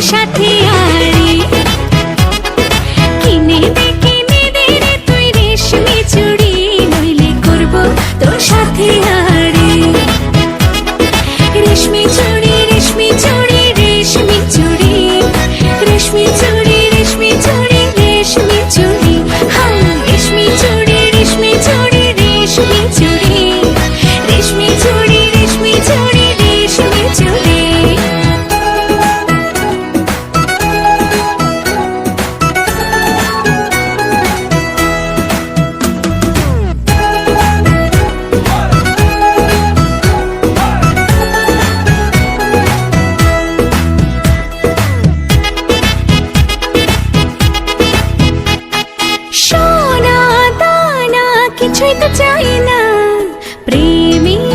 সাথে আড়ি কিনে দে রে তুই রেশমি চুড়ি নইলে করব তোর সাথে আড়ি রেশমি চুড়ি রেশমি চুড়ি রেশমি চুড়ি রেশমি চুড়ি রেশমি চুড়ি রেশমি চুড়ি হ্যাঁ রেশমি চুড়ি রেশমি চুড়ি রেশমি চুড়ি রেশমি চুড়ি রেশমি চুড়ি রেশমি চুড়ি সোনা দানা কিছুই তো চাই না প্রেমী